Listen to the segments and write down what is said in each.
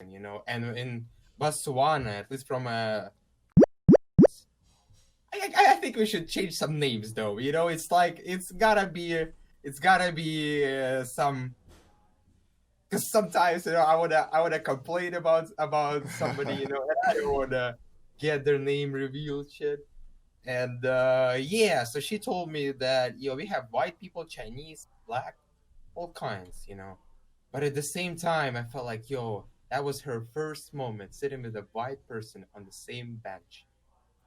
and in Botswana, at least from a I think we should change some names though. It's like it's gotta be some, because sometimes I wanna complain about somebody, and I don't wanna get their name revealed, shit. And yeah, so she told me that we have white people, Chinese, black, all kinds, But at the same time, I felt like that was her first moment sitting with a white person on the same bench,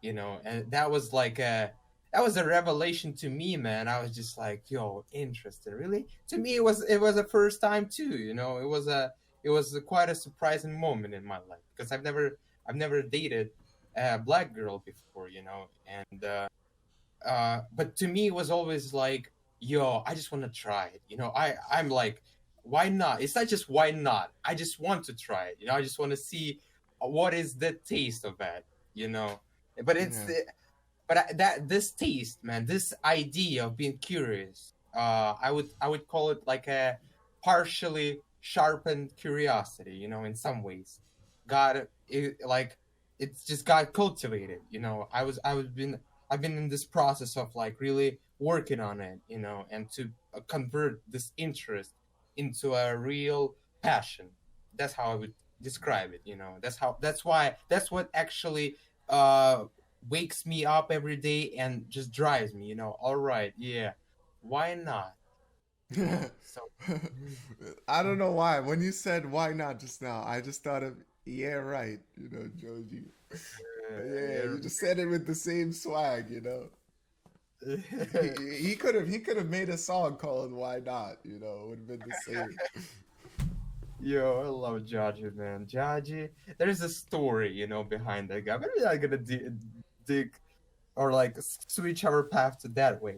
and that was a revelation to me, man. I was just like, interesting, really. To me, it was a first time too, it was quite a surprising moment in my life, because I've never dated a black girl before, and but to me it was always like, I just want to try it, I'm like, why not? It's not just why not, I just want to try it, I just want to see what is the taste of that, you know but it's Yeah. that this taste, man, this idea of being curious, I would call it like a partially sharpened curiosity, in some ways. got it, like, it's just got cultivated, I've been in this process of like really working on it, and to convert this interest into a real passion. That's how I would describe it, that's what actually uh wakes me up every day and just drives me, all right, yeah, why not, so. I don't know why. When you said why not just now, I just thought of yeah, right. Joji. Yeah, you just said it with the same swag. Yeah. He could have made a song called "Why Not." It would have been the same. Yo, I love Jaji, man. Jaji, there's a story, behind that guy. But we're not gonna dig or like switch our path to that way,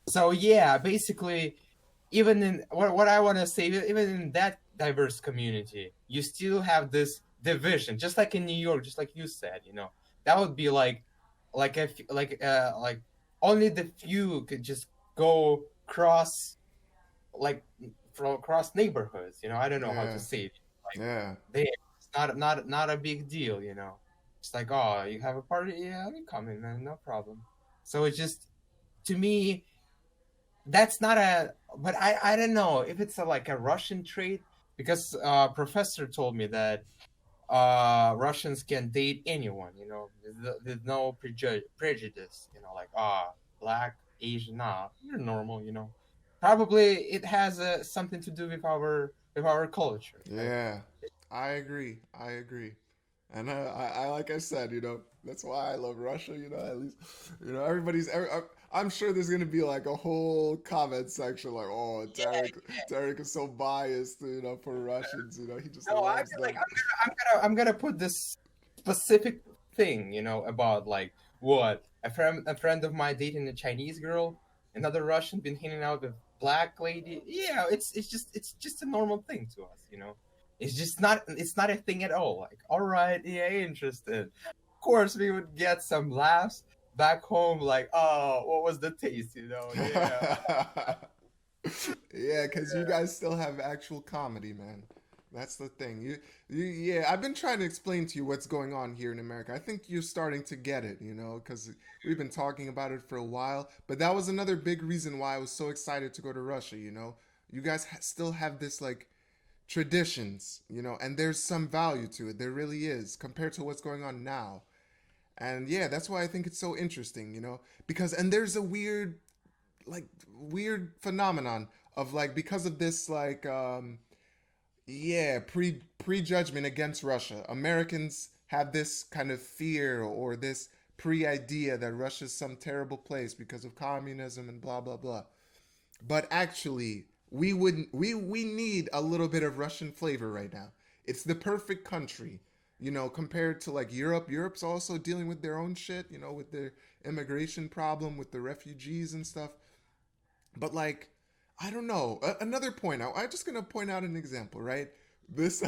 So yeah, basically, even in what I want to say, even in that diverse community, you still have this division, just like in New York, just like you said, that would be like if like only the few could just go cross, like, from across neighborhoods. I don't know how to Yeah, say it. Like, yeah. it's not a big deal. It's like, oh, you have a party, yeah, I'm coming, man, no problem. So it's just, to me, that's not a, but I don't know if it's like a Russian trait, because professor told me that Russians can date anyone, with no prejudice, like, black, Asian, nah, you're normal, Probably it has something to do with our culture. I don't Yeah, I agree. I agree. And I like I said, that's why I love Russia. At least, I'm sure there's gonna be like a whole comment section like, "Oh, Tarek is so biased, for Russians. He just know. I loves mean, like, them." I'm gonna put this specific thing, about like what a friend of mine dating a Chinese girl, another Russian been hanging out with black lady. Yeah, it's just a normal thing to us, It's not a thing at all. Like, all right, yeah, interested. Of course, we would get some laughs back home, like, oh, what was the taste, Yeah. Yeah, because you guys still have actual comedy, man. That's the thing. Yeah, I've been trying to explain to you what's going on here in America. I think you're starting to get it, because we've been talking about it for a while. But that was another big reason why I was so excited to go to Russia. You guys still have this, like, traditions, and there's some value to it. There really is, compared to what's going on now. And yeah, that's why I think it's so interesting, because, and there's a weird phenomenon of, like, because of this, like, yeah, prejudgment against Russia. Americans have this kind of fear or this pre-idea that Russia's some terrible place because of communism and blah blah blah. But actually, we need a little bit of Russian flavor right now. It's the perfect country, compared to, like, Europe. Europe's also dealing with their own shit, with their immigration problem, with the refugees and stuff. But, like, I don't know. Another point out. I'm just gonna point out an example, right? This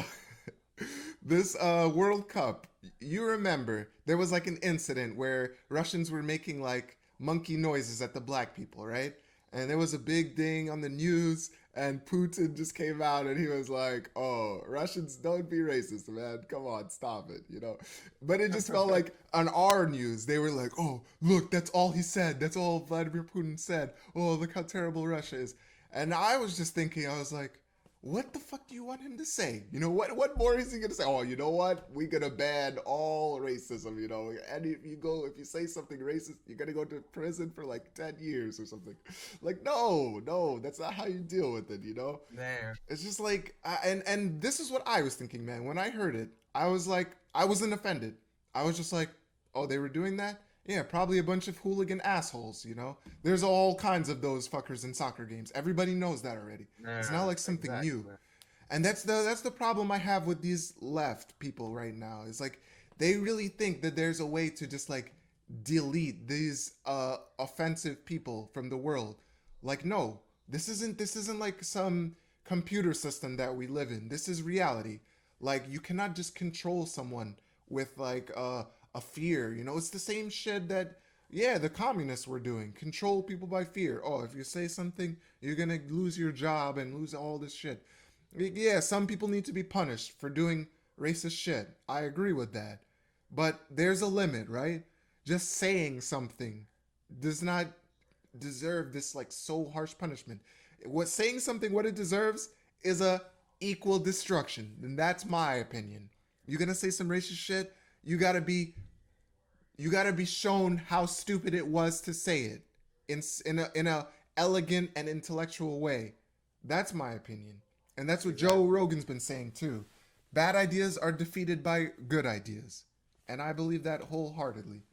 this World Cup. You remember there was like an incident where Russians were making like monkey noises at the black people, right? And there was a big thing on the news, and Putin just came out and he was like, "Oh, Russians, don't be racist, man. Come on, stop it," you know. But it just felt like on our news, they were like, "Oh, look, that's all he said. That's all Vladimir Putin said. Oh, look how terrible Russia is." And I was just thinking, I was like, what the fuck do you want him to say? You know, what more is he gonna say? Oh, you know what? We're gonna ban all racism, you know. And if you say something racist, you're gonna go to prison for like 10 years or something. Like, no, that's not how you deal with it, you know? Man. It's just like and this is what I was thinking, man. When I heard it, I was like, I wasn't offended. I was just like, oh, they were doing that? Yeah, probably a bunch of hooligan assholes, you know? There's all kinds of those fuckers in soccer games. Everybody knows that already. It's not Yeah, like something exactly. new. And that's the problem I have with these left people right now. Is like they really think that there's a way to just like delete these offensive people from the world. Like no, this isn't like some computer system that we live in. This is reality. Like you cannot just control someone with like a fear. You know, it's the same shit that yeah, the communists were doing. Control people by fear. Oh, if you say something, you're gonna lose your job and lose all this shit. Yeah, some people need to be punished for doing racist shit. I agree with that. But there's a limit, right? Just saying something does not deserve this like so harsh punishment. What saying something what it deserves is a equal destruction. And that's my opinion. You're gonna say some racist shit, you gotta be shown how stupid it was to say it in a elegant and intellectual way. That's my opinion. And that's what Joe Exactly. Rogan's been saying too. Bad ideas are defeated by good ideas. And I believe that wholeheartedly.